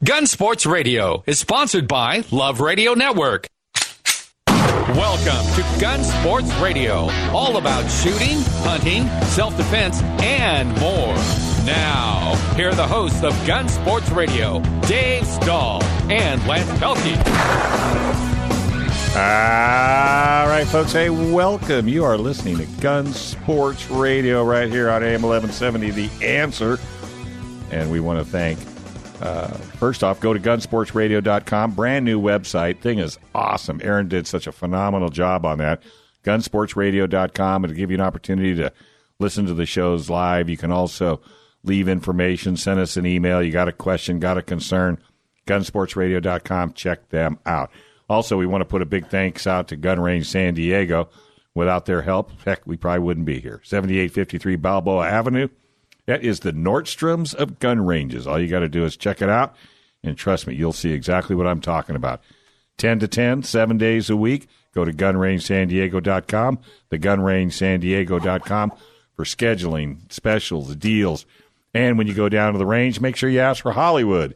Gun Sports Radio is sponsored by Love Radio Network. Welcome to Gun Sports Radio, all about shooting, hunting, self-defense, and more. Now, here are the hosts of Gun Sports Radio, Dave Stahl and Lance Pelkey. All right, folks, hey, welcome. You are listening to Gun Sports Radio right here on AM 1170, The Answer. And we want to thank, first off, go to gunsportsradio.com, brand new website. Thing is awesome. Aaron did such a phenomenal job on that. Gunsportsradio.com. It'll give you an opportunity to listen to the shows live. You can also leave information, send us an email. You got a question, got a concern, gunsportsradio.com. Check them out. Also, we want to put a big thanks out to Gun Range San Diego. Without their help, heck, we probably wouldn't be here. 7853 Balboa Avenue. That is the Nordstrom's of gun ranges. All you got to do is check it out, and trust me, you'll see exactly what I'm talking about. 10 to 10, 7 days a week. Go to gunrangesandiego.com, thegunrangesandiego.com for scheduling, specials, deals. And when you go down to the range, make sure you ask for Hollywood.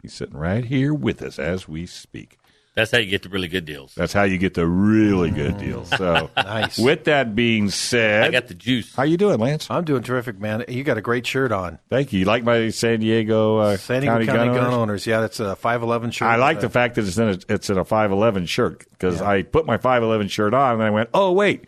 He's sitting right here with us as we speak. That's how you get the really good deals. That's how you get the really good deals. So, nice. With that being said, I got the juice. How you doing, Lance? I'm doing terrific, man. You got a great shirt on. Thank you. You like my San Diego County gun owners? Yeah, that's a 511 shirt. I like the fact that it's in a 511 shirt because I put my 511 shirt on and I went, oh, wait,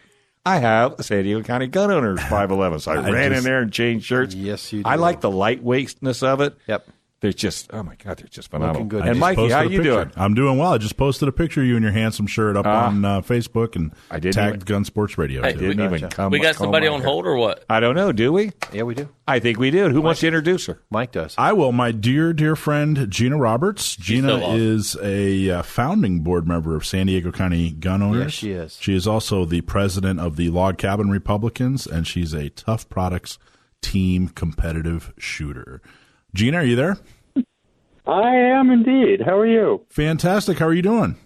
I have a San Diego County Gun Owners 511. So I ran in there and changed shirts. Yes, you did. I like the lightweightness of it. Yep. They're just, oh, my God, they're just phenomenal. Good. And, Mikey, how you doing? I'm doing well. I just posted a picture of you in your handsome shirt up on Facebook and tagged Gun Sports Radio. Hey, Didn't even come. We got somebody on hold or what? I don't know. Do we? Yeah, we do. I think we do. Who wants to introduce her? Mike does. I will. My dear friend, Gina Roberts. Gina is a founding board member of San Diego County Gun Owners. Yes, she is. She is also the president of the Log Cabin Republicans, and she's a Tough Products team competitive shooter. Gina, are you there? I am indeed. How are you? Fantastic. How are you doing?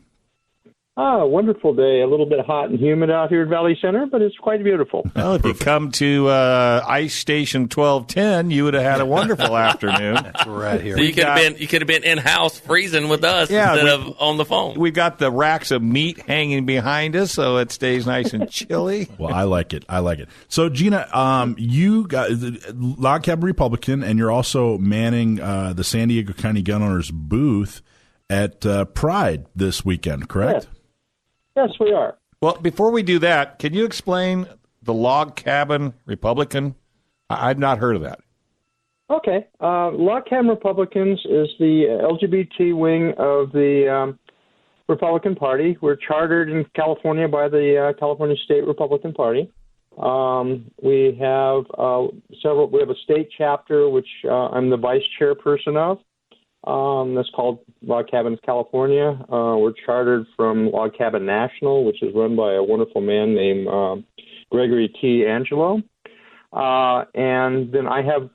Wonderful day. A little bit hot and humid out here at Valley Center, but it's quite beautiful. Well, if you come to Ice Station 1210, you would have had a wonderful afternoon. That's right here. So you could have been in house freezing with us instead of on the phone. We've got the racks of meat hanging behind us, so it stays nice and chilly. Well, I like it. So, Gina, you got Log Cabin Republican, and you're also manning the San Diego County Gun Owners booth at Pride this weekend, correct? Yes, we are. Well, before we do that, can you explain the Log Cabin Republican? I've not heard of that. Okay. Log Cabin Republicans is the LGBT wing of the Republican Party. We're chartered in California by the California State Republican Party. We have several. We have a state chapter, which I'm the vice chairperson of. That's called Log Cabin California. We're chartered from Log Cabin National, which is run by a wonderful man named Gregory T. Angelo. And then I'm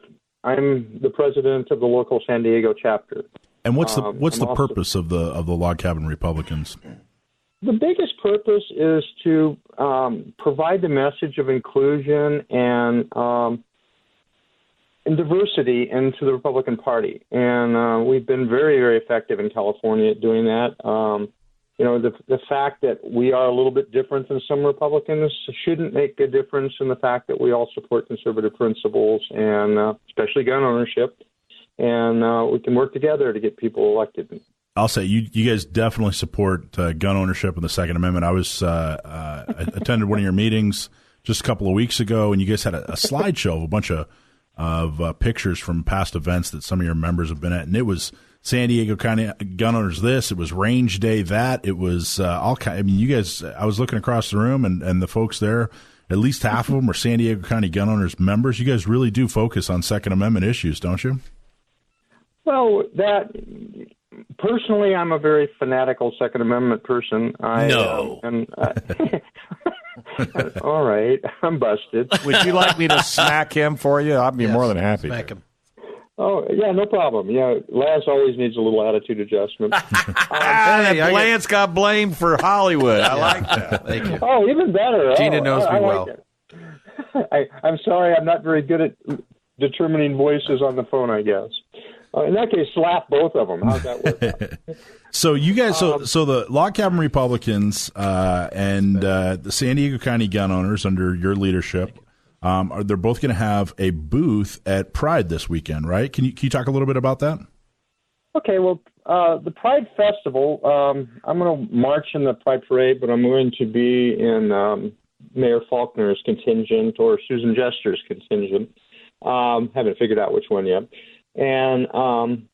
the president of the local San Diego chapter. And what's the purpose of the Log Cabin Republicans? The biggest purpose is to provide the message of inclusion and diversity into the Republican Party. And we've been very, very effective in California at doing that. The fact that we are a little bit different than some Republicans shouldn't make a difference in the fact that we all support conservative principles and especially gun ownership. And we can work together to get people elected. I'll say you guys definitely support gun ownership and the Second Amendment. I was attended one of your meetings just a couple of weeks ago, and you guys had a slideshow of a bunch of pictures from past events that some of your members have been at, and it was San Diego County Gun Owners this, it was Range Day that, it was all kind. I mean, you guys, I was looking across the room, and the folks there, at least half of them are San Diego County Gun Owners members. You guys really do focus on Second Amendment issues, don't you? Well, personally, I'm a very fanatical Second Amendment person. All right, I'm busted. Would you like me to smack him for you? I'd be more than happy. Smack him. Oh, yeah, no problem. Yeah, Lance always needs a little attitude adjustment. Lance got blamed for Hollywood. I like that. Thank you. Oh, even better. Gina knows me well. I'm sorry, I'm not very good at determining voices on the phone, I guess. In that case, slap both of them. How's that work out? So you guys, so the Log Cabin Republicans and the San Diego County gun owners under your leadership, they're both going to have a booth at Pride this weekend, right? Can you talk a little bit about that? Okay, well, the Pride Festival, I'm going to march in the Pride Parade, but I'm going to be in Mayor Faulkner's contingent or Susan Jester's contingent. Haven't figured out which one yet. And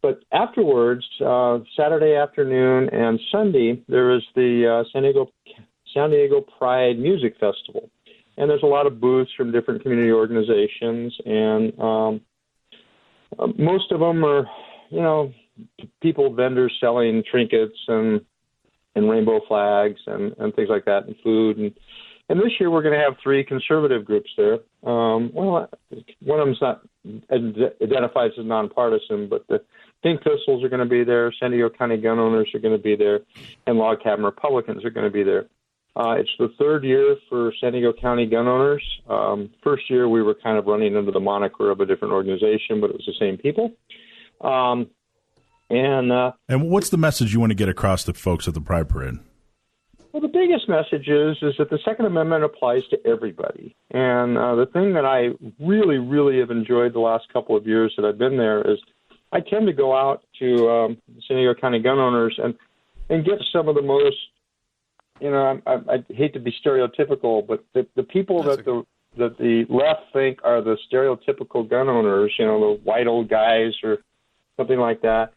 but afterwards, Saturday afternoon and Sunday, there is the San Diego Pride Music Festival, and there's a lot of booths from different community organizations, and most of them are, vendors selling trinkets and rainbow flags and things like that, and food. And this year we're going to have 3 conservative groups there. One of them's not identifies as nonpartisan, but the Pink Pistols are going to be there, San Diego County gun owners are going to be there, and Log Cabin Republicans are going to be there. It's the 3rd year for San Diego County gun owners. First year we were kind of running under the moniker of a different organization, but it was the same people. And what's the message you want to get across to folks at the Pride Parade? Well, the biggest message is that the Second Amendment applies to everybody. And the thing that I really, really have enjoyed the last couple of years that I've been there is I tend to go out to San Diego County gun owners and get some of the most, I hate to be stereotypical, but the people that the left think are the stereotypical gun owners, the white old guys or something like that.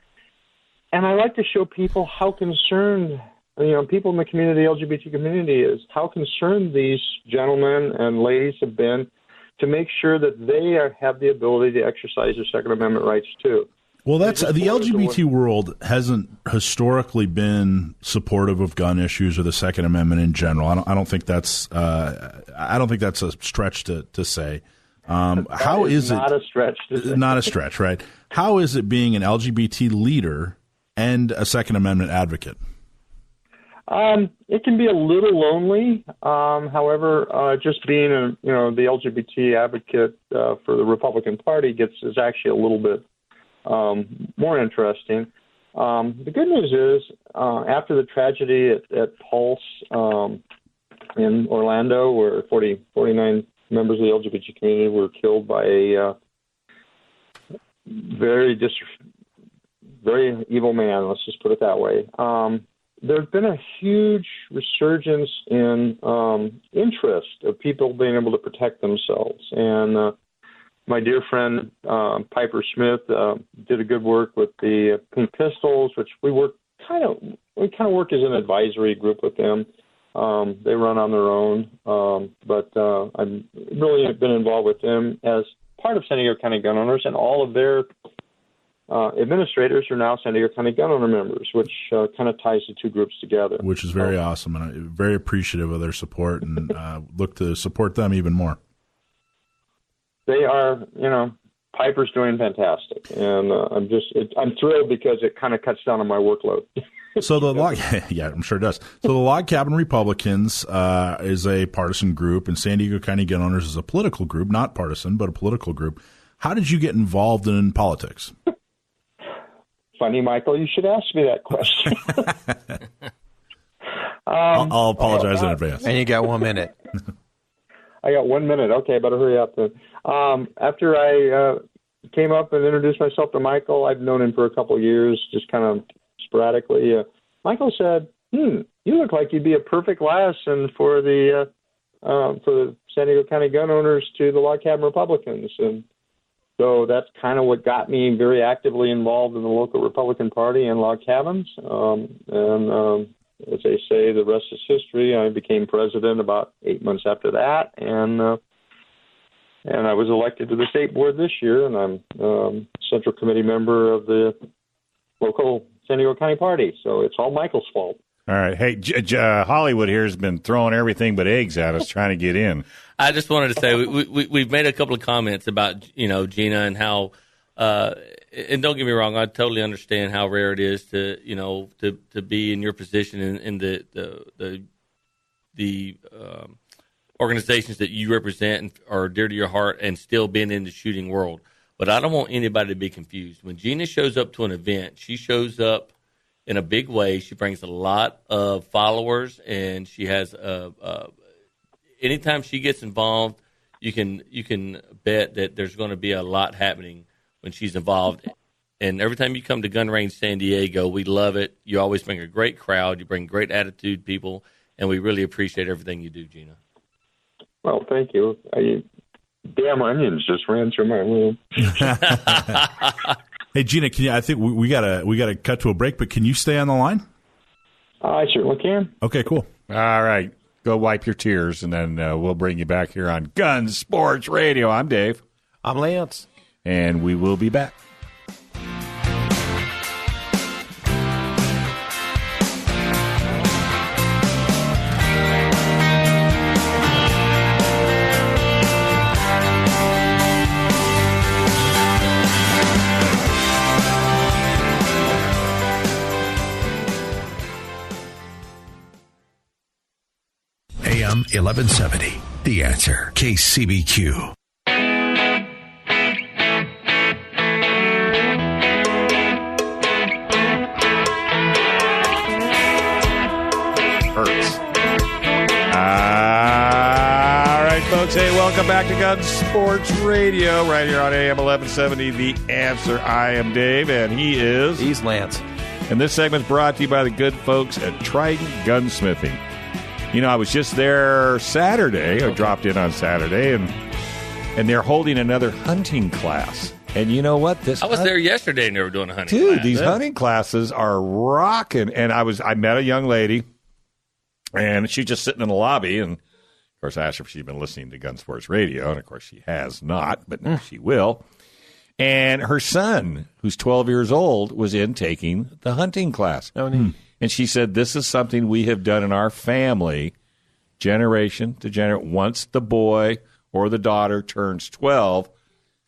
And I like to show people how concerned people in the community, LGBT community, is how concerned these gentlemen and ladies have been to make sure that they have the ability to exercise their Second Amendment rights too. Well, that's the LGBT world hasn't historically been supportive of gun issues or the Second Amendment in general. I don't think that's a stretch to say. How is it not a stretch? Not a stretch, right? How is it being an LGBT leader and a Second Amendment advocate? It can be a little lonely. However, just being the LGBT advocate for the Republican Party is actually a little bit more interesting. The good news is, after the tragedy at Pulse in Orlando, where 49 members of the LGBT community were killed by a very evil man, let's just put it that way. There's been a huge resurgence in interest of people being able to protect themselves. And my dear friend Piper Smith did a good work with the Pink Pistols, which we kind of work as an advisory group with them. They run on their own, but I've really been involved with them as part of San Diego County gun owners, and all of their administrators are now San Diego County gun owner members, which kind of ties the two groups together. Which is very awesome, and I'm very appreciative of their support, and look to support them even more. They are, Piper's doing fantastic, and I'm thrilled because it kind of cuts down on my workload. So I'm sure it does. So the Log Cabin Republicans is a partisan group, and San Diego County Gun Owners is a political group, not partisan, but a political group. How did you get involved in politics? Funny, Michael, you should ask me that question. I'll apologize in advance. And you got 1 minute. I got 1 minute. Okay, I better hurry up then. After I came up and introduced myself to Michael, I've known him for a couple of years, just kind of sporadically. Michael said, you look like you'd be a perfect liaison for the San Diego County gun owners to the Log Cabin Republicans. And so that's kind of what got me very actively involved in the local Republican Party and log cabins. And as they say, the rest is history. I became president about 8 months after that, and I was elected to the state board this year, and I'm central committee member of the local San Diego County Party. So it's all Michael's fault. All right. Hey, Hollywood here has been throwing everything but eggs at us trying to get in. I just wanted to say we've made a couple of comments about, Gina and how, and don't get me wrong, I totally understand how rare it is to be in your position in the organizations that you represent and are dear to your heart and still being in the shooting world. But I don't want anybody to be confused. When Gina shows up to an event, she shows up in a big way. She brings a lot of followers, and she has anytime she gets involved, you can bet that there's going to be a lot happening when she's involved. And every time you come to Gun Range San Diego, we love it. You always bring a great crowd. You bring great attitude people, and we really appreciate everything you do, Gina. Well, thank you. Damn onions just ran through my room. Hey, Gina, I think we gotta cut to a break, but can you stay on the line? I certainly can. Okay, cool. All right. Go wipe your tears, and then we'll bring you back here on Gun Sports Radio. I'm Dave. I'm Lance. And we will be back. AM 1170, The Answer, KCBQ. Hurts. All right, folks. Hey, welcome back to Gun Sports Radio right here on AM 1170, The Answer. I am Dave, and He's Lance. And this segment's brought to you by the good folks at Trident Gunsmithing. You know, I was just there Saturday. I dropped in on Saturday, and they're holding another hunting class. And you know what? I was there yesterday, and they were doing a hunting class. Dude, these hunting classes are rocking. And I met a young lady, and she's just sitting in the lobby. And, of course, I asked her if she'd been listening to Gun Sports Radio. And, of course, she has not, but she will. And her son, who's 12 years old, was in taking the hunting class. Oh, neat. And she said, this is something we have done in our family, generation to generation. Once the boy or the daughter turns 12,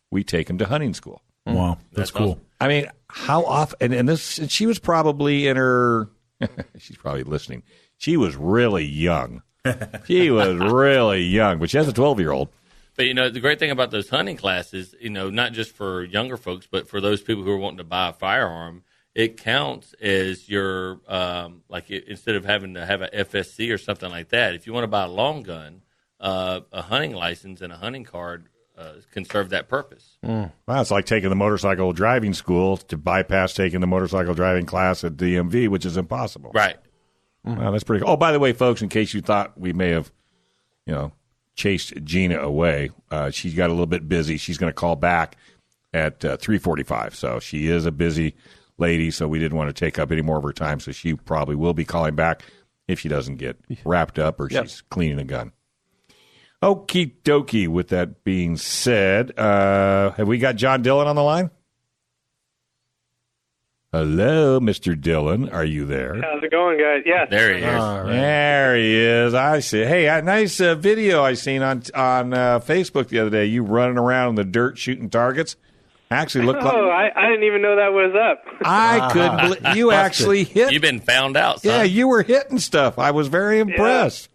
we take him to hunting school. Wow, that's cool. Awesome. I mean, how often? And she was probably in her, she's probably listening. She was really young. She was really young, but she has a 12-year-old. But, you know, the great thing about those hunting classes, you know, not just for younger folks, but for those people who are wanting to buy a firearm, it counts as your, instead of having to have an FSC or something like that, if you want to buy a long gun, a hunting license and a hunting card can serve that purpose. Well, it's like taking the motorcycle driving school to bypass taking the motorcycle driving class at DMV, which is impossible. Right. Well, that's pretty cool. Oh, by the way, folks, in case you thought we may have, chased Gina away, she got a little bit busy. She's going to call back at 3:45. So she is a busy lady, so we didn't want to take up any more of her time, so she probably will be calling back if she doesn't get wrapped up or she's cleaning a gun. Okie dokie. With that being said, have we got John Dillon on the line? Hello, Mr. Dillon. Are you there? How's it going, guys? Yes. There he is. Right. There he is. I see. Hey, a nice video I seen on Facebook the other day. You running around in the dirt shooting targets. Actually looked like... I didn't even know that was up. I couldn't believe... You actually hit... You've been found out, son. Yeah, you were hitting stuff. I was very impressed.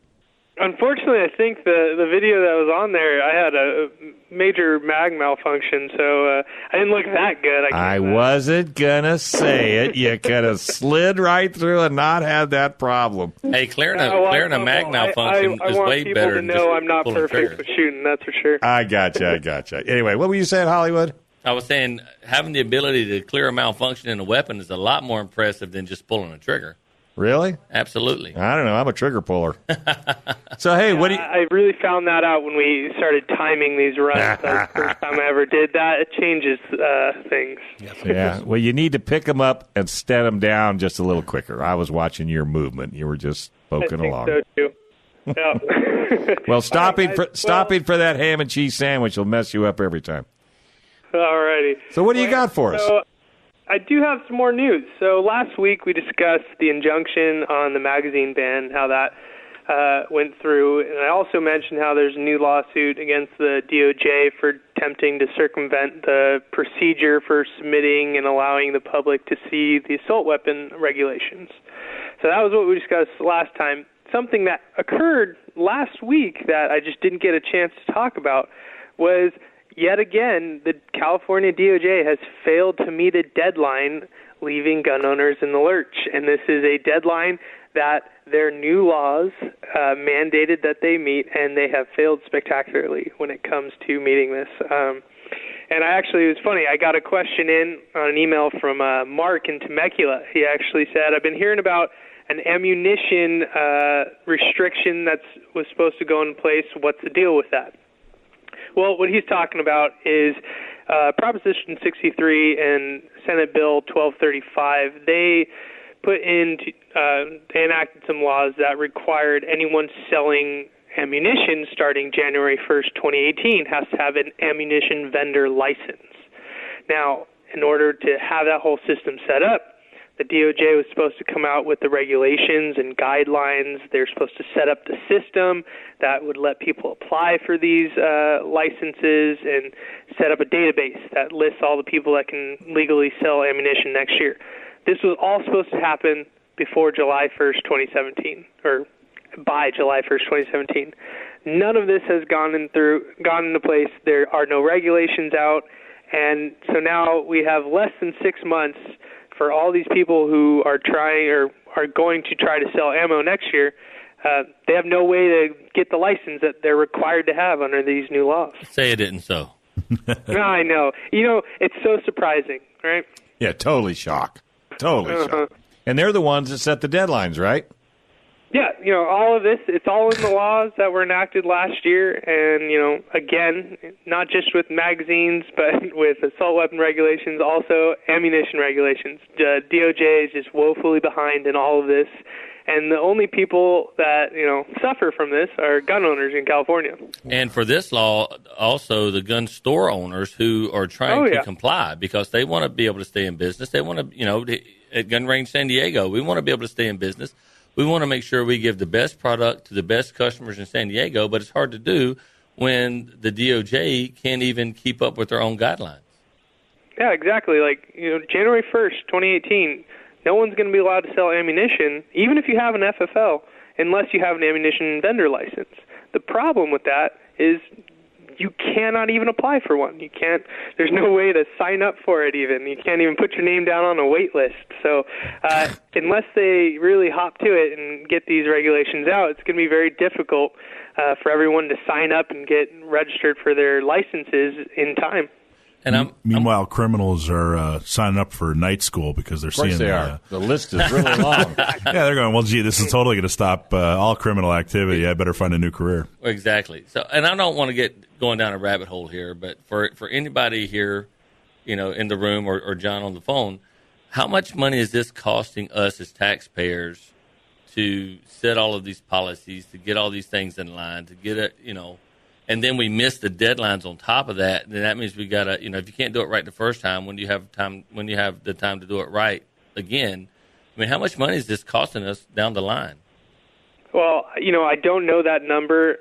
Unfortunately, I think the video that was on there, I had a major mag malfunction, so I didn't look that good. I wasn't going to say it. You could have slid right through and not had that problem. Hey, clearing a mag malfunction is way better than just I want people to know I'm not perfect with shooting, that's for sure. I gotcha. Anyway, what were you saying, Hollywood? I was saying having the ability to clear a malfunction in a weapon is a lot more impressive than just pulling a trigger. Really? Absolutely. I don't know. I'm a trigger puller. So, hey, what do you... I really found that out when we started timing these runs. That's the first time I ever did that. It changes things. Yeah. Well, you need to pick them up and set them down just a little quicker. I was watching your movement. You were just poking along. So too. Yeah. Well, stopping for that ham and cheese sandwich will mess you up every time. All righty. So what do you got for us? I do have some more news. So last week we discussed the injunction on the magazine ban, how that went through, and I also mentioned how there's a new lawsuit against the DOJ for attempting to circumvent the procedure for submitting and allowing the public to see the assault weapon regulations. So that was what we discussed last time. Something that occurred last week that I just didn't get a chance to talk about was yet again, the California DOJ has failed to meet a deadline, leaving gun owners in the lurch. And this is a deadline that their new laws mandated that they meet, and they have failed spectacularly when it comes to meeting this. And it was funny, I got a question in on an email from Mark in Temecula. He actually said, I've been hearing about an ammunition restriction that was supposed to go in place. What's the deal with that? Well, what he's talking about is Proposition 63 and Senate Bill 1235. They they enacted some laws that required anyone selling ammunition starting January 1st, 2018 has to have an ammunition vendor license. Now, in order to have that whole system set up, the DOJ was supposed to come out with the regulations and guidelines. They're supposed to set up the system that would let people apply for these licenses and set up a database that lists all the people that can legally sell ammunition next year. This was all supposed to happen before July 1st, 2017, or by July 1st, 2017. None of this has gone into place. There are no regulations out, and so now we have less than 6 months for all these people who are trying or are going to try to sell ammo next year. They have no way to get the license that they're required to have under these new laws. Say it isn't so. No, I know. It's so surprising, right? Yeah, totally shocked. Totally shocked. And they're the ones that set the deadlines, right? Yeah, all of this, it's all in the laws that were enacted last year. And, again, not just with magazines, but with assault weapon regulations, also ammunition regulations. The DOJ is just woefully behind in all of this. And the only people that, suffer from this are gun owners in California. And for this law, also the gun store owners who are trying to comply because they want to be able to stay in business. They want to, at Gun Range San Diego, we want to be able to stay in business. We want to make sure we give the best product to the best customers in San Diego, but it's hard to do when the DOJ can't even keep up with their own guidelines. Yeah, exactly. Like, January 1st, 2018, no one's going to be allowed to sell ammunition, even if you have an FFL, unless you have an ammunition vendor license. The problem with that is you cannot even apply for one. There's no way to sign up for it even. You can't even put your name down on a wait list. So unless they really hop to it and get these regulations out, it's going to be very difficult for everyone to sign up and get registered for their licenses in time. And meanwhile, criminals are signing up for night school because they're seeing they are. The list is really long. Yeah, they're going, well, gee, this is totally going to stop all criminal activity. I better find a new career. Exactly. So, and I don't want to get going down a rabbit hole here, but for anybody here, in the room or John on the phone, how much money is this costing us as taxpayers to set all of these policies, to get all these things in line, to get it, and then we miss the deadlines on top of that, then that means we got to, if you can't do it right the first time, when you have the time to do it right again, I mean, how much money is this costing us down the line? Well, I don't know that number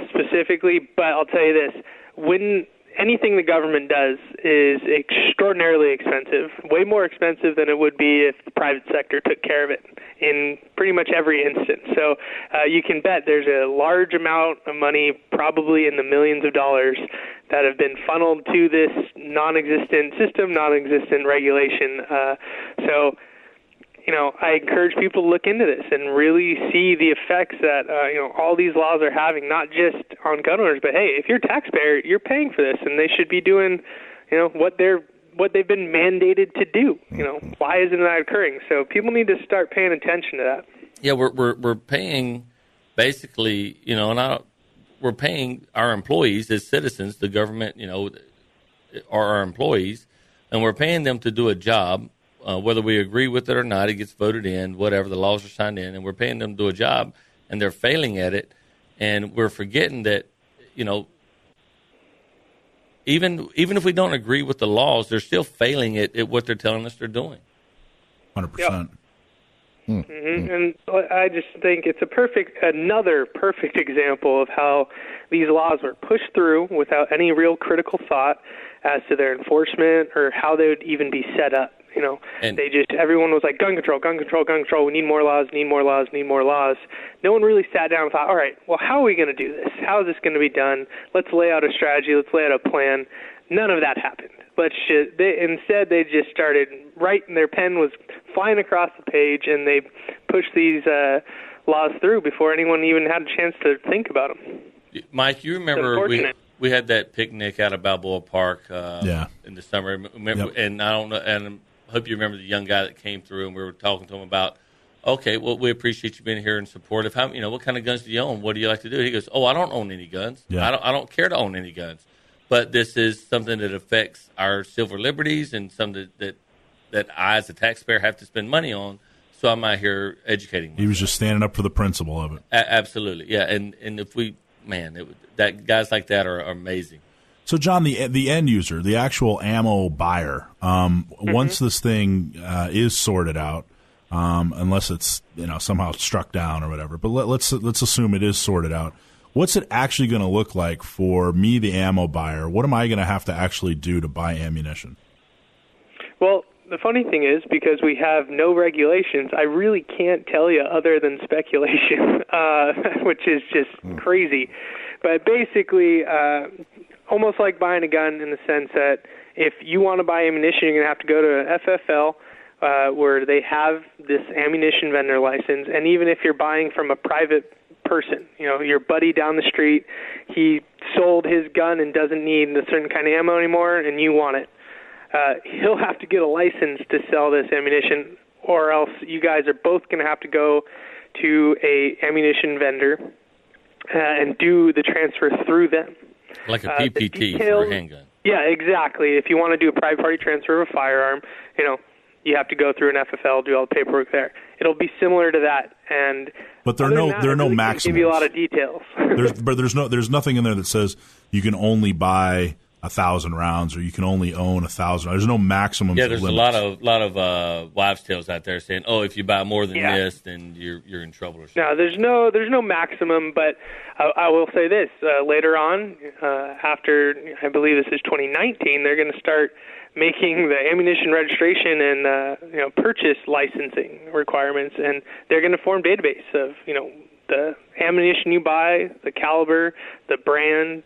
specifically, but I'll tell you this. When anything the government does is extraordinarily expensive, way more expensive than it would be if the private sector took care of it in pretty much every instance. So you can bet there's a large amount of money, probably in the millions of dollars, that have been funneled to this non-existent system, non-existent regulation. I encourage people to look into this and really see the effects that, all these laws are having, not just on gun owners, but hey, if you're a taxpayer, you're paying for this, and they should be doing, what they've been mandated to do. Why isn't that occurring? So people need to start paying attention to that. Yeah, we're paying basically, we're paying our employees as citizens. The government, are our employees, and we're paying them to do a job. Whether we agree with it or not, it gets voted in, whatever, the laws are signed in, and we're paying them to do a job, and they're failing at it, and we're forgetting that, even if we don't agree with the laws, they're still failing at what they're telling us they're doing. 100%. Yep. Mm-hmm. And I just think it's another perfect example of how these laws were pushed through without any real critical thought as to their enforcement or how they would even be set up. And everyone was like, gun control, gun control, gun control. We need more laws, need more laws, need more laws. No one really sat down and thought, all right, well, how are we going to do this? How is this going to be done? Let's lay out a strategy. Let's lay out a plan. None of that happened. Instead, they just started writing. Their pen was flying across the page, and they pushed these laws through before anyone even had a chance to think about them. Mike, you remember we had that picnic out of Balboa Park in the summer. Remember, and I don't know, and I hope you remember the young guy that came through, and we were talking to him about, okay, well, we appreciate you being here and supportive. How, what kind of guns do you own? What do you like to do? He goes, I don't own any guns. Yeah. I don't care to own any guns. But this is something that affects our civil liberties and something that I, as a taxpayer, have to spend money on. So I'm out here educating myself. He was just standing up for the principle of it. Absolutely, yeah. And if guys like that are amazing. So, John, the end user, the actual ammo buyer, once this thing is sorted out, unless it's somehow struck down or whatever, but let's assume it is sorted out. What's it actually going to look like for me, the ammo buyer? What am I going to have to actually do to buy ammunition? Well, the funny thing is, because we have no regulations, I really can't tell you other than speculation, which is just crazy. But basically, almost like buying a gun in the sense that if you want to buy ammunition, you're going to have to go to FFL, where they have this ammunition vendor license. And even if you're buying from a private person, your buddy down the street, he sold his gun and doesn't need a certain kind of ammo anymore, and you want it. He'll have to get a license to sell this ammunition, or else you guys are both going to have to go to a ammunition vendor and do the transfer through them. Like a PPT for a handgun. Yeah, exactly. If you want to do a private party transfer of a firearm, you have to go through an FFL, do all the paperwork there. It'll be similar to that, but there are no maximums. Give you a lot of details. There's nothing in there that says you can only buy 1,000 rounds or you can only own 1,000. There's no maximum. Yeah, there's limits. a lot of wives' tales out there saying, if you buy more than this, then you're in trouble or something. No, there's no maximum, but I will say this: later on, after I believe this is 2019, they're going to start making the ammunition registration and purchase licensing requirements, and they're going to form a database of the ammunition you buy, the caliber, the brand,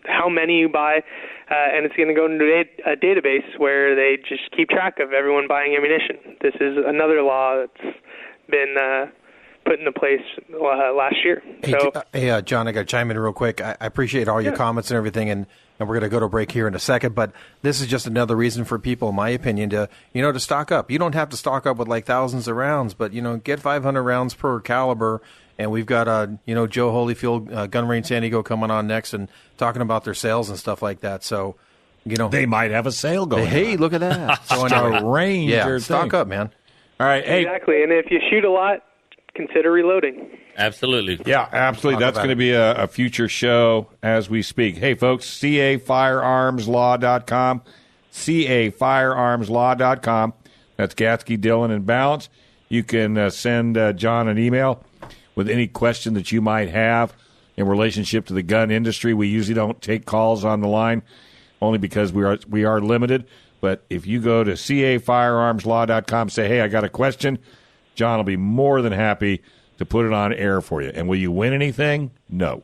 how many you buy, and it's going to go into a database where they just keep track of everyone buying ammunition. This is another law that's been put into place last year. Hey, John, I got to chime in real quick. I appreciate all your comments and everything, and we're going to go to break here in a second, but this is just another reason for people, in my opinion, to stock up. You don't have to stock up with like thousands of rounds, but, get 500 rounds per caliber. And we've got, Joe Holyfield, Gun Range San Diego, coming on next and talking about their sales and stuff like that. So, they might have a sale going. Hey, look at that. So a range. Yeah, stock up, man. All right. Hey. Exactly. And if you shoot a lot, consider reloading. Absolutely. Yeah, absolutely. That's going to be a future show as we speak. Hey, folks, cafirearmslaw.com, cafirearmslaw.com. That's Gatsky, Dillon, and Balance. You can send John an email with any question that you might have in relationship to the gun industry. We usually don't take calls on the line only because we are limited. But if you go to cafirearmslaw.com, say, hey, I got a question, John will be more than happy to put it on air for you. And will you win anything? No.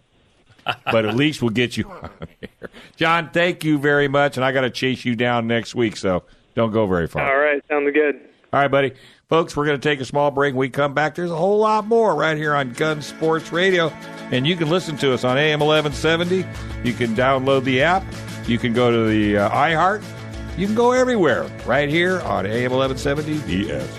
But at least we'll get you on air. John, thank you very much, and I got to chase you down next week, so don't go very far. All right, sounds good. All right, buddy. Folks, we're going to take a small break. When we come back, there's a whole lot more right here on Gun Sports Radio, and you can listen to us on AM 1170. You can download the app. You can go to the iHeart. You can go everywhere right here on AM 1170, The Answer.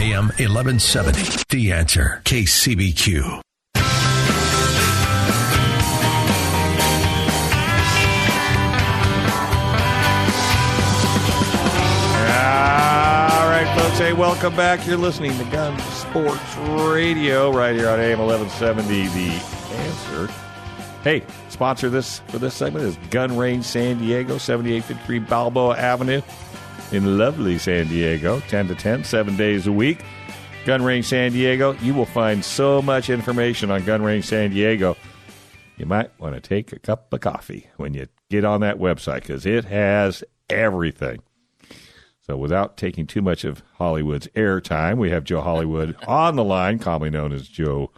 AM 1170, The Answer, KCBQ. Hey, welcome back. You're listening to Gun Sports Radio right here on AM 1170, The Answer. Hey, sponsor for this segment is Gun Range San Diego, 7853 Balboa Avenue in lovely San Diego, 10 to 10, 7 days a week. Gun Range San Diego, you will find so much information on Gun Range San Diego. You might want to take a cup of coffee when you get on that website because it has everything. So without taking too much of Hollywood's airtime, we have Joe Hollywood on the line, commonly known as Joe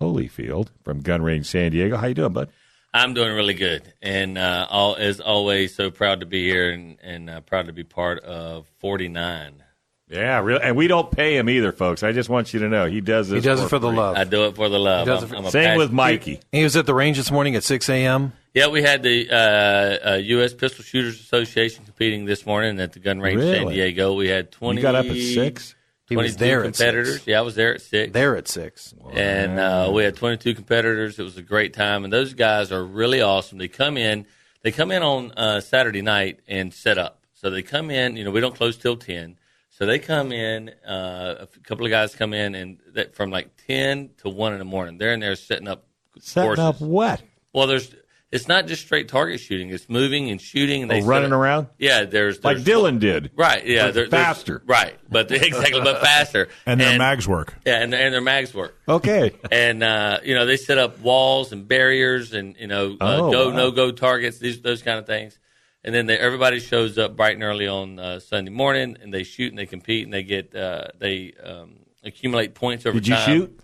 Holyfield from Gun Range San Diego. How you doing, bud? I'm doing really good, and as always, so proud to be here and proud to be part of 49. Yeah, really, and we don't pay him either, folks. I just want you to know he does this. He does it for the love. I do it for the love. Same with Mikey. He was at the range this morning at 6 a.m. Yeah, we had the U.S. Pistol Shooters Association competing this morning at the Gun Range San Diego. We had 20. You got up at 6? He was there competitors. At 6. Yeah, I was there at 6. There at 6. Wow. And we had 22 competitors. It was a great time, and those guys are really awesome. They come in on Saturday night and set up. So they come in. We don't close till 10. So they come in. A couple of guys come in, and from like 10 to 1 in the morning, they're in there setting up. Setting up what? Well, it's not just straight target shooting. It's moving and shooting. And running around? Yeah, there's like Dillon did. Right, yeah. Faster. Right, but exactly, but faster. And their mags work. Yeah, and their mags work. Okay. And, they set up walls and barriers and, no-go targets, those kind of things. And then everybody shows up bright and early on Sunday morning, and they shoot and they compete, and they get they accumulate points over time. Did you shoot?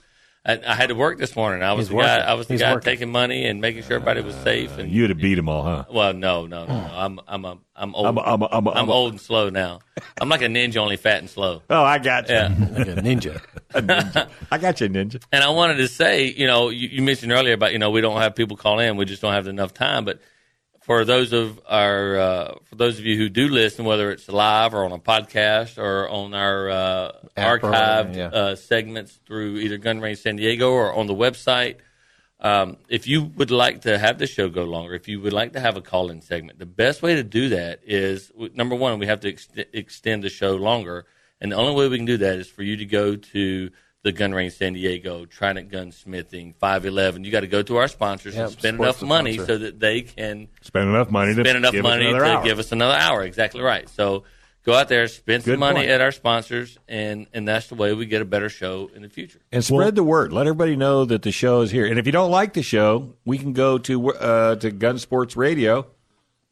I had to work this morning. I was the guy taking money and making sure everybody was safe. And you'd have beat them all, huh? Well, no. I'm old. I'm old and slow now. I'm like a ninja, only fat and slow. Oh, I got you. Yeah. Like a ninja. I got you, ninja. And I wanted to say, you mentioned earlier about we don't have people call in. We just don't have enough time. But for those of you who do listen, whether it's live or on a podcast or on our archived segments through either Gun Range San Diego or on the website, if you would like to have the show go longer, if you would like to have a call-in segment, the best way to do that is, number one, we have to extend the show longer. And the only way we can do that is for you to go to the Gun Range San Diego, Trident Gunsmithing, 511. You got to go to our sponsors and spend enough money so that they can spend enough money to give us another hour. Exactly right. So go out there, spend some money at our sponsors, and that's the way we get a better show in the future. And spread the word. Let everybody know that the show is here. And if you don't like the show, we can go to Gun Sports Radio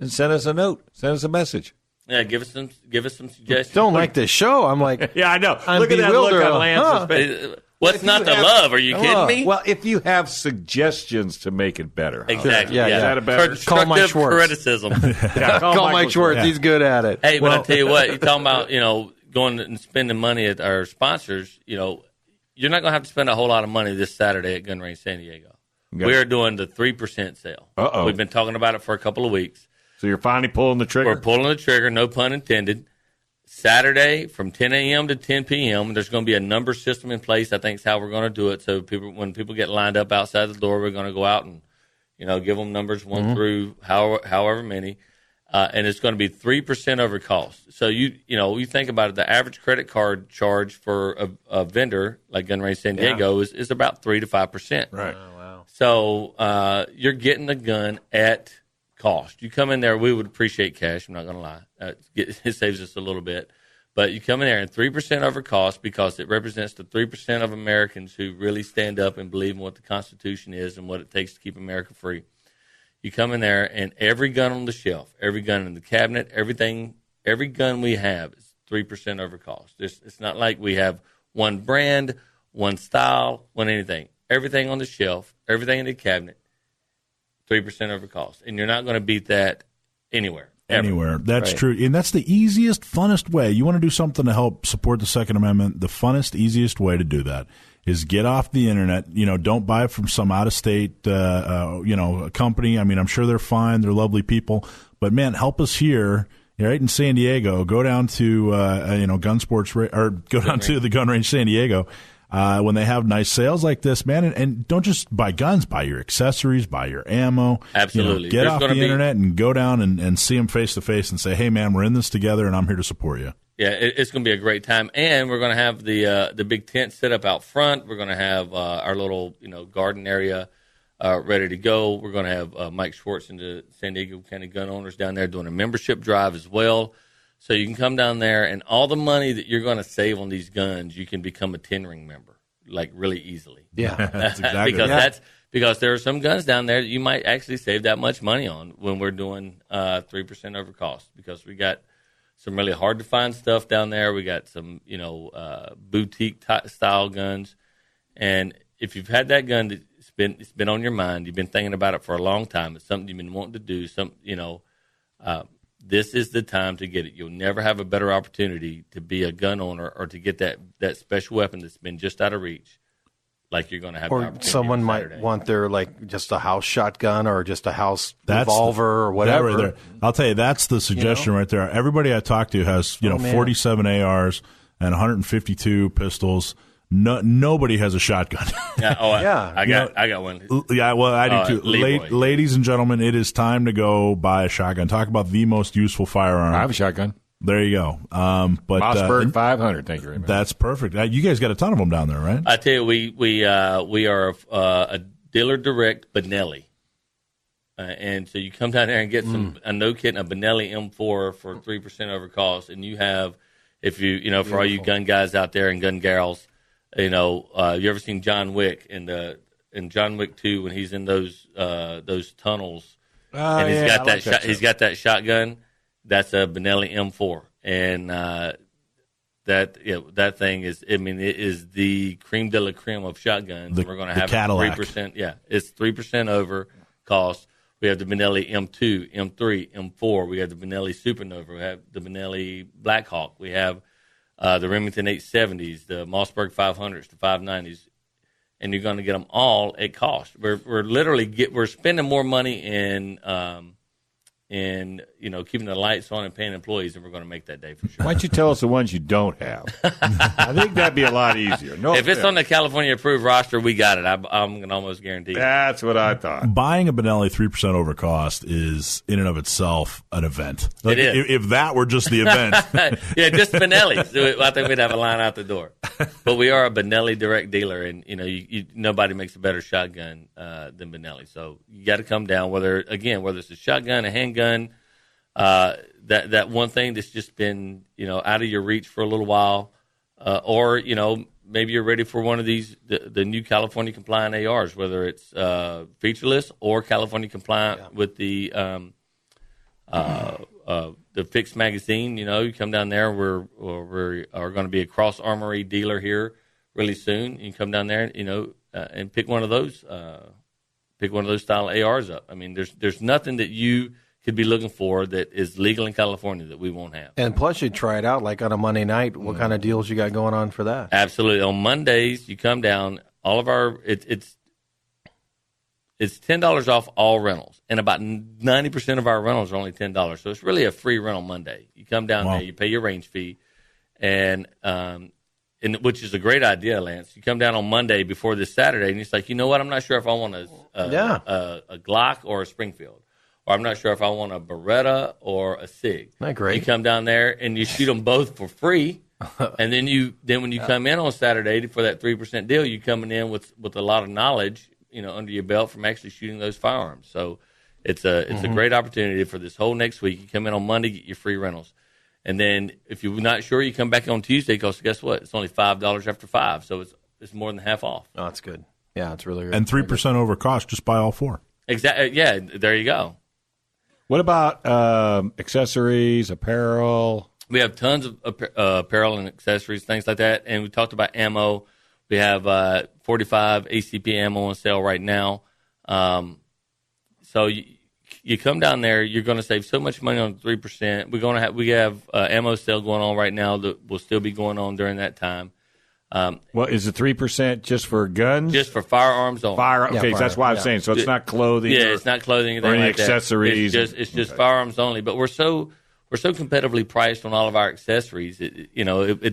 and send us a note, send us a message. Yeah, give us some suggestions. Don't like this show. I'm like, yeah, I know. I'm Look at that look on Lance's face. What's not the love? Are you kidding me? Well, if you have suggestions to make it better. Exactly. Yeah. Is that a better? Call Mike Schwartz. Criticism. Call Mike Schwartz. Yeah. He's good at it. Hey, but I tell you what, you're talking about, going and spending money at our sponsors, you're not going to have to spend a whole lot of money this Saturday at Gun Range San Diego. Okay. We are doing the 3% sale. Uh-oh. We've been talking about it for a couple of weeks. So you're finally pulling the trigger? We're pulling the trigger, no pun intended. Saturday from 10 a.m. to 10 p.m., there's going to be a number system in place. I think is how we're going to do it. So when people get lined up outside the door, we're going to go out and, give them numbers one through however many. And it's going to be 3% over cost. So you think about it, the average credit card charge for a vendor like Gun Range San Diego is about 3 to 5%. Right. Oh, wow. So you're getting the gun at cost. You come in there, we would appreciate cash. I'm not going to lie. It saves us a little bit. But you come in there and 3% over cost because it represents the 3% of Americans who really stand up and believe in what the Constitution is and what it takes to keep America free. You come in there and every gun on the shelf, every gun in the cabinet, every gun we have is 3% over cost. It's not like we have one brand, one style, one anything. Everything on the shelf, everything in the cabinet, 3% over cost. And you're not going to beat that anywhere. Ever. Anywhere. That's true. And that's the easiest, funnest way. You want to do something to help support the Second Amendment, the funnest, easiest way to do that is get off the internet. Don't buy from some out-of-state, company. I mean, I'm sure they're fine. They're lovely people. But, man, help us here. Right in San Diego, go down to Gun Sports or go down to the Gun Range San Diego when they have nice sales like this, man. And don't just buy guns, buy your accessories, buy your ammo. Absolutely. Get off the internet and go down and see them face to face and say, hey, man, we're in this together and I'm here to support you. Yeah, it's going to be a great time. And we're going to have the big tent set up out front. We're going to have our little garden area ready to go. We're going to have Mike Schwartz and the San Diego County gun owners down there doing a membership drive as well. So you can come down there, and all the money that you're going to save on these guns, you can become a 10-ring member, like really easily. Yeah, that's exactly because there are some guns down there that you might actually save that much money on when we're doing 3% over cost, because we got some really hard to find stuff down there. We got some, boutique style guns, and if you've had that gun it's been on your mind, you've been thinking about it for a long time, it's something you've been wanting to do, this is the time to get it. You'll never have a better opportunity to be a gun owner or to get that special weapon that's been just out of reach, like you're going to have. Or someone might want their just a house shotgun or just a house revolver or whatever. Right. I'll tell you, that's the suggestion right there. Everybody I talk to has 47 ARs and 152 pistols. Nobody has a shotgun. I got one. Yeah, well, I do too. Ladies and gentlemen, it is time to go buy a shotgun. Talk about the most useful firearm. I have a shotgun. There you go. Mossberg 500. Thank you very much. That's perfect. You guys got a ton of them down there, right? I tell you, we are a dealer direct Benelli, and so you come down there and get a no kidding a Benelli M4 for 3% over cost, and you have, if you for all you gun guys out there and gun gals. You ever seen John Wick in John Wick 2 when he's in those tunnels and he's got that shotgun? That's a Benelli M4, and that thing is, it is the creme de la creme of shotguns. We're going to have 3%. Yeah, it's 3% over cost. We have the Benelli M2, M3, M4. We have the Benelli Supernova. We have the Benelli Blackhawk. We have the Remington 870s, the Mossberg 500s, the 590s, and you're going to get them all at cost. We're literally we're spending more money in keeping the lights on and paying employees, and we're going to make that day for sure. Why don't you tell us the ones you don't have? I think that'd be a lot easier. If it's on the California approved roster, we got it. I'm going to almost guarantee. That's what I thought. Buying a Benelli 3% over cost is in and of itself an event. It is. If that were just the event, yeah, just Benelli. So I think we'd have a line out the door. But we are a Benelli direct dealer, and nobody makes a better shotgun than Benelli. So you got to come down. Whether it's a shotgun, a handgun. That one thing that's just been out of your reach for a little while, or maybe you're ready for one of these the new California compliant ARs, whether it's featureless or California compliant with the fixed magazine. You come down there. We are going to be a cross armory dealer here really soon. You can come down there, and pick one of those style ARs up. I mean, there's nothing that you could be looking for that is legal in California that we won't have. And plus, you try it out like on a Monday night. What kind of deals you got going on for that? Absolutely. On Mondays, you come down. All of our it's $10 off all rentals, and about 90% of our rentals are only $10. So it's really a free rental Monday. You come down there, you pay your range fee, and which is a great idea, Lance. You come down on Monday before this Saturday, and it's like, you know what? I'm not sure if I want a Glock or a Springfield. Or I'm not sure if I want a Beretta or a SIG. Not great. You come down there and you shoot them both for free, and then when you come in on Saturday for that 3% deal, you're coming in with a lot of knowledge, under your belt from actually shooting those firearms. So it's a great opportunity for this whole next week. You come in on Monday, get your free rentals, and then if you're not sure, you come back on Tuesday because guess what? It's only $5 after 5, so it's more than half off. Oh, that's good. Yeah, it's really good. And 3% over cost. Just buy all 4. Exactly. Yeah, there you go. What about accessories, apparel? We have tons of apparel and accessories, things like that. And we talked about ammo. We have 45 ACP ammo on sale right now. So you come down there, you're going to save so much money on 3%. We have ammo sale going on right now that will still be going on during that time. Well, is the 3% just for guns? Just for firearms only. Okay, that's why I was saying. So it's not clothing. Yeah, it's not clothing or any like accessories. It's just firearms only. But we're so competitively priced on all of our accessories. It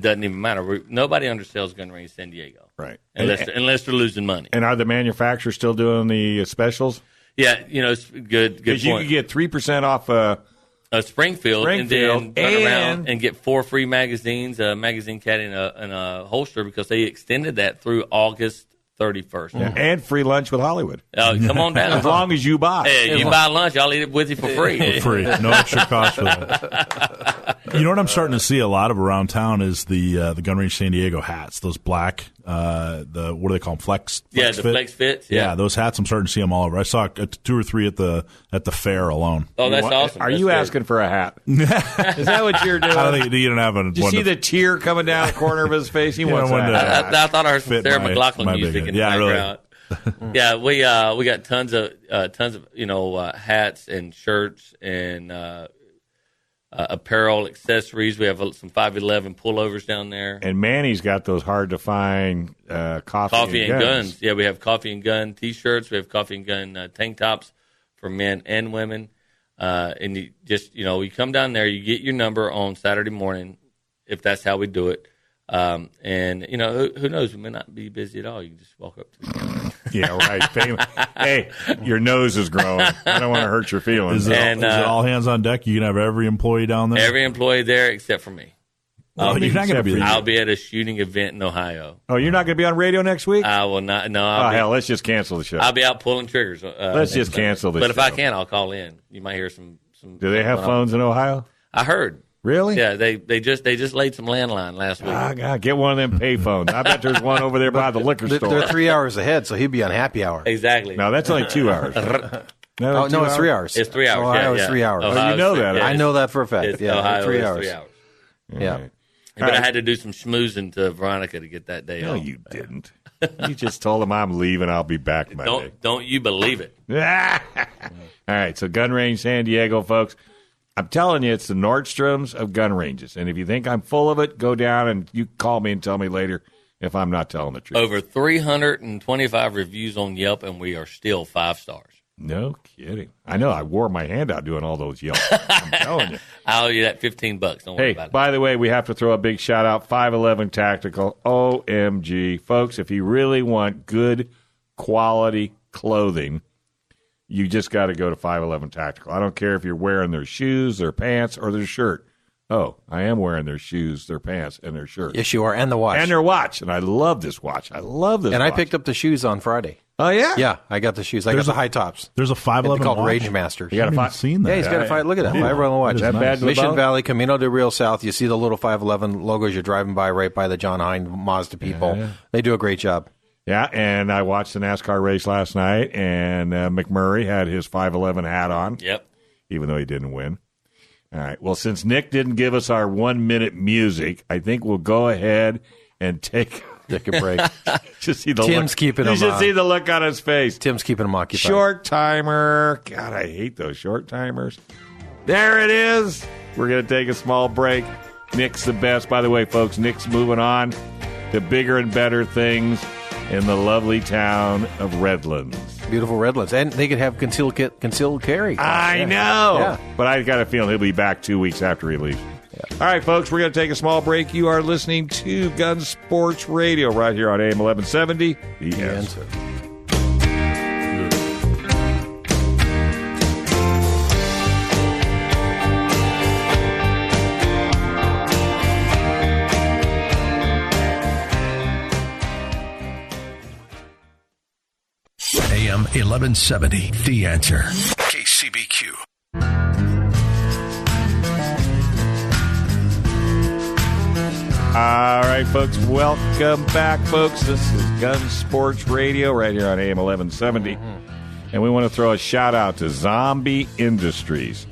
doesn't even matter. Nobody undersells gun range San Diego, right? Unless they're losing money. And are the manufacturers still doing the specials? Yeah, it's good. Because you can get 3% off a Springfield, and then run around and get 4 free magazines, a magazine caddy and a holster, because they extended that through August 31st. Yeah. And free lunch with Hollywood. Come on down. As long as you buy. Hey, you buy lunch, I'll eat it with you for free. For free. No extra cost for that. You know what I'm starting to see a lot of around town is the Gun Range San Diego hats, those black, what do they call them? Flex the fit? Flex Fits. Yeah, those hats, I'm starting to see them all over. I saw 2 or 3 at the fair alone. Oh, that's awesome. Are you asking for a hat? Is that what you're doing? I don't think you don't have Did you see the tear coming down the corner of his face? He wants that. I thought I heard some Sarah McLachlan music in the background. Really. Yeah, we got tons of hats and shirts and apparel, accessories. We have some 511 pullovers down there. And Manny's got those hard to find coffee and guns. Yeah, we have coffee and gun T-shirts. We have coffee and gun tank tops for men and women. And you just you come down there, you get your number on Saturday morning, if that's how we do it. And who knows? We may not be busy at all. You can just walk up to the camera. Yeah, right. Hey, your nose is growing. I don't want to hurt your feelings. Is it all hands on deck? You can have every employee down there? Every employee there except for me. You're not going to be. I'll be at a shooting event in Ohio. Oh, you're not going to be on radio next week? I will not. No. Hell, let's just cancel the show. I'll be out pulling triggers. Let's just cancel this. But if I can, I'll call in. You might hear some. Do they have phones in Ohio? I heard. Really? Yeah, they just laid some landline last week. God, get one of them pay phones. I bet there's one over there by the liquor store. They're 3 hours ahead, so he'd be on happy hour. Exactly. No, that's only 2 hours. No, it's 3 hours. It's 3 hours. Ohio is 3 hours. Oh, you know that. I know that for a fact. Yeah, Ohio 3 is hours. 3 hours. Yeah. Right. But I had to do some schmoozing to Veronica to get that day off. No, you didn't. You just told him I'm leaving. I'll be back Monday. Don't you believe it? All right, so Gun Range San Diego, folks. I'm telling you, it's the Nordstroms of gun ranges. And if you think I'm full of it, go down and you call me and tell me later if I'm not telling the truth. Over 325 reviews on Yelp, and we are still 5 stars. No kidding. I know. I wore my hand out doing all those Yelps. I'm telling you. I'll owe you that $15. Don't worry about it. By the way, we have to throw a big shout out. 511 Tactical. OMG. Folks, if you really want good quality clothing, you just got to go to 511 Tactical. I don't care if you're wearing their shoes, their pants, or their shirt. Oh, I am wearing their shoes, their pants, and their shirt. Yes, you are, and the watch. And their watch. And I love this watch. I love this watch. I picked up the shoes on Friday. Oh, yeah? Yeah, I got the shoes. I got the high tops. There's a 511 called watch? Rage Masters. You got I haven't seen that. Yeah, he's got a five. Look at that. 511 watch. Is that bad? Mission Valley, Camino de Real South. You see the little 511 logos you're driving by right by the John Hine Mazda people. Yeah. They do a great job. Yeah, and I watched the NASCAR race last night, and McMurray had his 511 hat on. Yep. Even though he didn't win. All right. Well, since Nick didn't give us our 1-minute music, I think we'll go ahead and take a break. Just see the Tim's look. keeping him. You should see the look on his face. Tim's keeping him occupied. Short timer. God, I hate those short timers. There it is. We're going to take a small break. Nick's the best. By the way, folks, Nick's moving on to bigger and better things in the lovely town of Redlands. Beautiful Redlands. And they could have concealed carry. I know. Yeah. But I got a feeling he'll be back 2 weeks after he leaves. Yeah. All right, folks, we're going to take a small break. You are listening to Gun Sports Radio right here on AM 1170. The Answer. AM 1170, The Answer. KCBQ. All right, folks, welcome back, folks. This is Gun Sports Radio right here on AM 1170. And we want to throw a shout-out to Zombie Industries,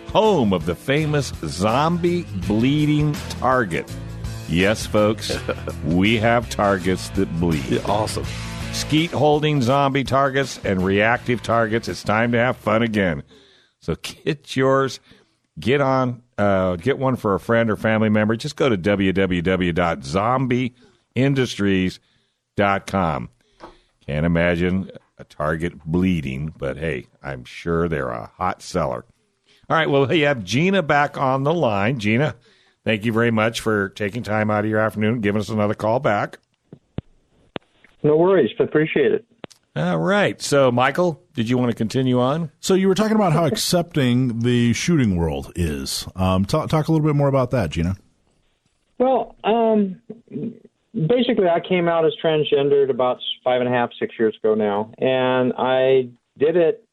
home of the famous zombie bleeding target. Yes, folks, we have targets that bleed. Awesome. Skeet-holding zombie targets and reactive targets. It's time to have fun again. So get yours. Get one for a friend or family member. Just go to www.zombieindustries.com. Can't imagine a target bleeding, but hey, I'm sure they're a hot seller. All right, well, we have Gina back on the line. Gina, thank you very much for taking time out of your afternoon and giving us another call back. No worries. Appreciate it. All right. So, Michael, did you want to continue on? So you were talking about how accepting the shooting world is. Talk a little bit more about that, Gina. Well, basically, I came out as transgendered about 5.5, 6 years ago now, and I did it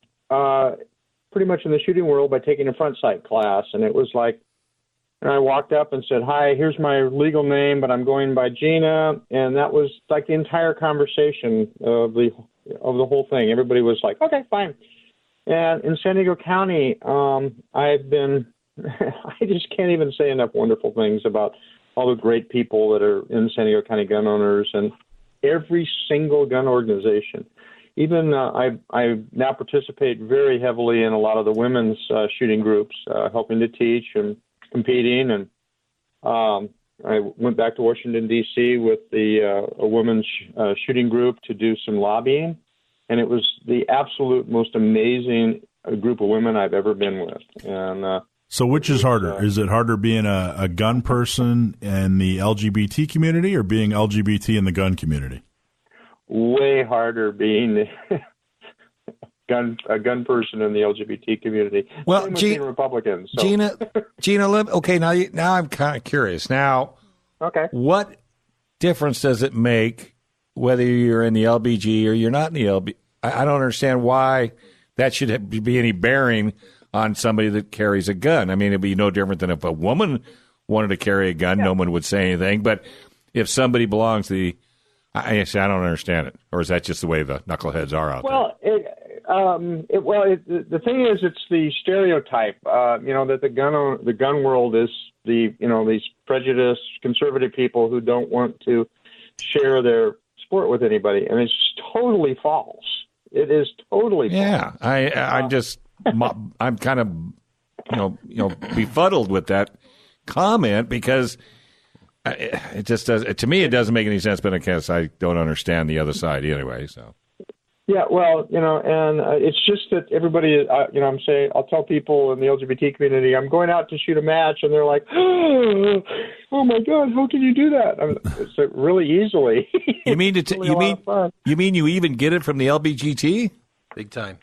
pretty much in the shooting world by taking a front sight class, and it was like, and I walked up and said, "Hi, here's my legal name, but I'm going by Gina," and that was like the entire conversation of the whole thing. Everybody was like, "Okay, fine." And in San Diego County, I've been, I just can't even say enough wonderful things about all the great people that are in San Diego County gun owners and every single gun organization. Even I now participate very heavily in a lot of the women's shooting groups, helping to teach and competing. And I went back to Washington, D.C. with a women's shooting group to do some lobbying. And it was the absolute most amazing group of women I've ever been with. And so which is harder? Is it harder being a gun person in the LGBT community or being LGBT in the gun community? Way harder being a gun person in the LGBT community. Well, Republicans. So. Gina, okay, now I'm kind of curious. Now, okay, what difference does it make whether you're in the LBG or you're not in the LB? I don't understand why that should be any bearing on somebody that carries a gun. I mean, it'd be no different than if a woman wanted to carry a gun, no one would say anything. But if somebody belongs to the, I don't understand it. Or is that just the way the knuckleheads are out there? The thing is, it's the stereotype, that the gun world is these prejudiced conservative people who don't want to share their sport with anybody, and it's totally false. It is totally false. Yeah, I'm kind of befuddled with that comment because it just does. To me, it doesn't make any sense. But I guess I don't understand the other side anyway. So. Yeah, well, and it's just that everybody, I'm saying, I'll tell people in the LGBT community, I'm going out to shoot a match, and they're like, oh my God, how can you do that? It's really easily. You mean you mean you even get it from the LBGT? Big time.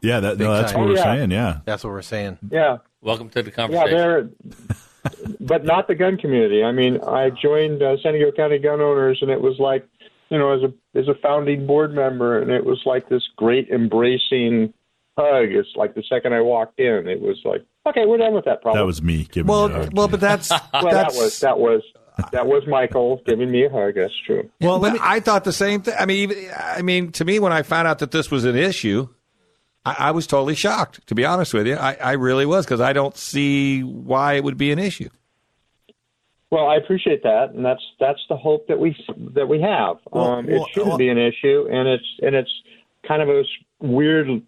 Yeah, that's what we're saying. Yeah, that's what we're saying. Yeah. Welcome to the conversation. Yeah, but not the gun community. I mean, I joined San Diego County Gun Owners, and it was like, as a founding board member, and it was like this great embracing hug. It's like the second I walked in, it was like, okay, we're done with that problem. That was me giving you a hug. Well, but that was Michael giving me a hug. That's true. Well, I thought the same thing. I mean, to me, when I found out that this was an issue, I was totally shocked. To be honest with you, I really was, because I don't see why it would be an issue. Well, I appreciate that, and that's the hope that we have. It shouldn't be an issue, and it's kind of a weird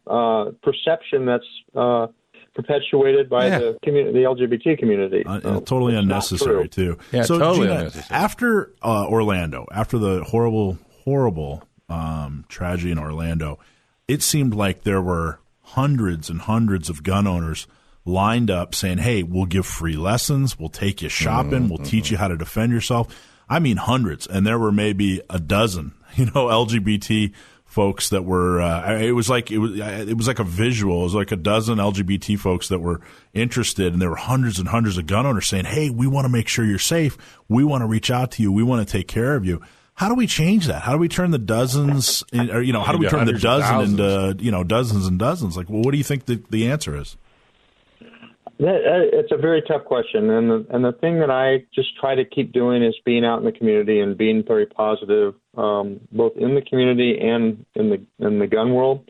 perception that's perpetuated by the LGBT community. Totally unnecessary too. Yeah, so totally Gina, unnecessary. after Orlando, after the horrible tragedy in Orlando, it seemed like there were hundreds and hundreds of gun owners lined up saying, hey, we'll give free lessons, we'll take you shopping, we'll teach you how to defend yourself. I mean, hundreds. And there were maybe a dozen, LGBT folks that were, it was like a visual. It was like a dozen LGBT folks that were interested. And there were hundreds and hundreds of gun owners saying, hey, we want to make sure you're safe. We want to reach out to you. We want to take care of you. How do we change that? How do we turn the dozens, how do we turn the dozen into, dozens and dozens? Like, well, what do you think the answer is? It's a very tough question, and the thing that I just try to keep doing is being out in the community and being very positive, both in the community and in the gun world,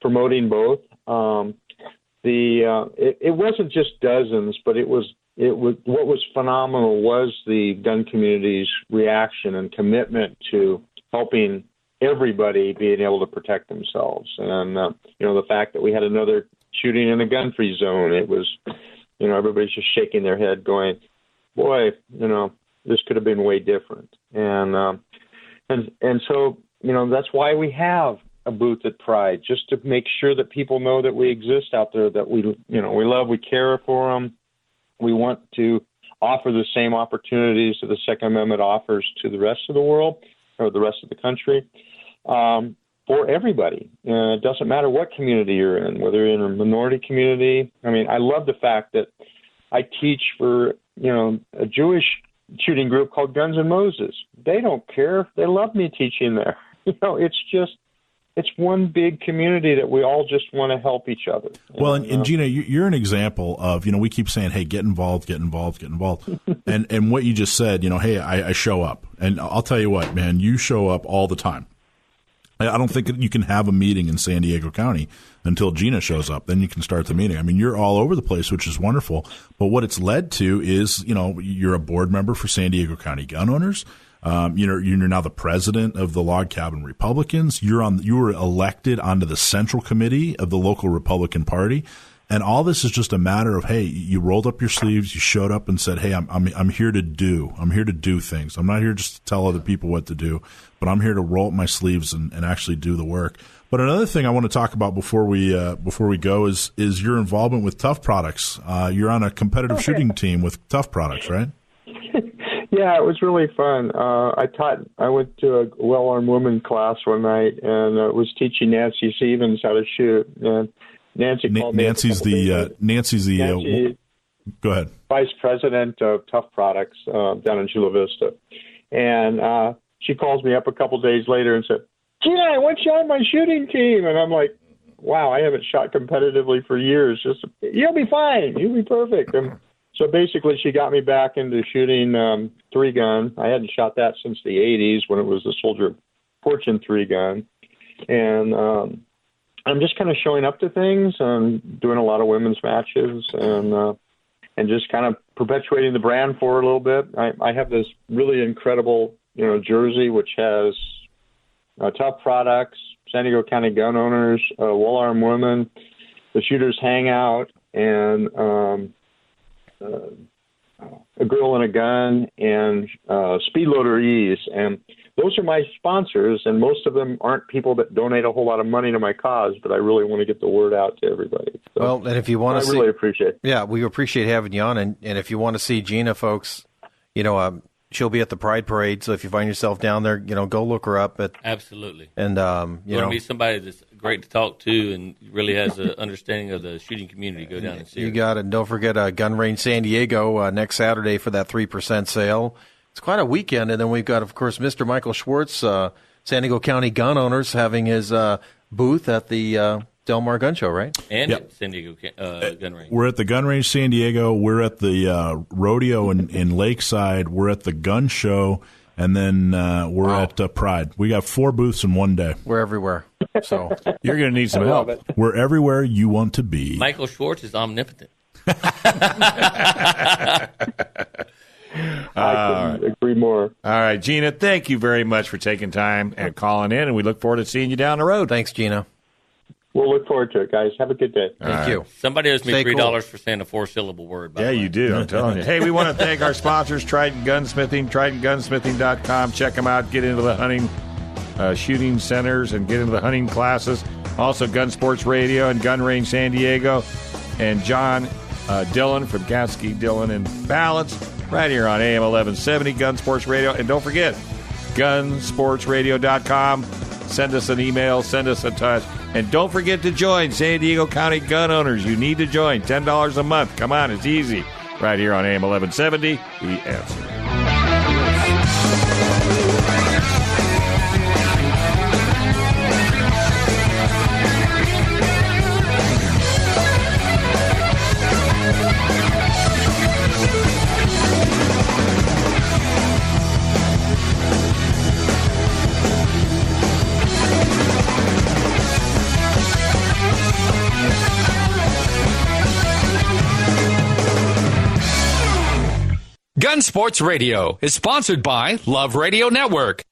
promoting both. It wasn't just dozens, but it was what was phenomenal was the gun community's reaction and commitment to helping everybody being able to protect themselves, and the fact that we had another shooting in a gun-free zone. It was, everybody's just shaking their head going, boy, this could have been way different. And so, that's why we have a booth at Pride, just to make sure that people know that we exist out there, that we love, we care for them. We want to offer the same opportunities that the Second Amendment offers to the rest of the world or the rest of the country. For everybody. It doesn't matter what community you're in, whether you're in a minority community. I mean, I love the fact that I teach for, a Jewish shooting group called Guns N' Moses. They don't care. They love me teaching there. It's one big community that we all just want to help each other. Well, and Gina, you're an example of, we keep saying, hey, get involved. and what you just said, hey, I show up. And I'll tell you what, man, you show up all the time. I don't think you can have a meeting in San Diego County until Gina shows up. Then you can start the meeting. I mean, you're all over the place, which is wonderful. But what it's led to is, you're a board member for San Diego County Gun Owners. You're now the president of the Log Cabin Republicans. You were elected onto the central committee of the local Republican Party. And all this is just a matter of, hey, you rolled up your sleeves, you showed up and said, hey, I'm here to do things. I'm not here just to tell other people what to do, but I'm here to roll up my sleeves and actually do the work. But another thing I want to talk about before we go is your involvement with Tough Products. You're on a competitive shooting team with Tough Products, right? Yeah, it was really fun. I went to a well-armed woman class one night and was teaching Nancy Stevens how to shoot. And Nancy called me. Nancy's go ahead. Vice president of Tough Products down in Chula Vista, and she calls me up a couple days later and said, "Gina, I want you on my shooting team." And I'm like, "Wow, I haven't shot competitively for years. You'll be fine. You'll be perfect." And so basically, she got me back into shooting 3-gun. I hadn't shot that since the 80s when it was the Soldier Fortune 3-gun, and I'm just kind of showing up to things and doing a lot of women's matches and just kind of perpetuating the brand for a little bit. I have this really incredible, jersey which has Tough Products, San Diego County Gun Owners, Well-Armed Women, the Shooters Hangout, and a Girl and a Gun, and Speedloader Ease. And those are my sponsors, and most of them aren't people that donate a whole lot of money to my cause, but I really want to get the word out to everybody. So, well, and if you want to really appreciate it. Yeah, we appreciate having you on, and if you want to see Gina, folks, she'll be at the Pride Parade, so if you find yourself down there, go look her up. Absolutely. And, you want to meet somebody that's great to talk to and really has an understanding of the shooting community, go down and see her. You got it. And don't forget Gun Range San Diego next Saturday for that 3% sale. It's quite a weekend. And then we've got, of course, Mr. Michael Schwartz, San Diego County Gun Owners, having his booth at the Del Mar Gun Show, right? And at San Diego Gun Range. We're at the Gun Range San Diego. We're at the rodeo in Lakeside. We're at the gun show. And then we're at Pride. We got 4 booths in one day. We're everywhere. So you're going to need some help. We're everywhere you want to be. Michael Schwartz is omnipotent. I couldn't agree more. All right, Gina, thank you very much for taking time and calling in, and we look forward to seeing you down the road. Thanks, Gina. We'll look forward to it, guys. Have a good day. Thank you. Somebody owes me $3 for saying a 4-syllable word. Yeah, you do. I'm telling you. Hey, we want to thank our sponsors, Trident Gunsmithing, TridentGunsmithing.com. Check them out. Get into the hunting shooting centers and get into the hunting classes. Also, Gun Sports Radio and Gun Range San Diego. And John Dillon from Gatsky, Dillon, and Balance right here on AM 1170 Gun Sports Radio. And don't forget, gunsportsradio.com. Send us an email. Send us a touch. And don't forget to join San Diego County Gun Owners. You need to join. $10 a month. Come on, it's easy. Right here on AM 1170, The Answer. Gun Sports Radio is sponsored by Love Radio Network.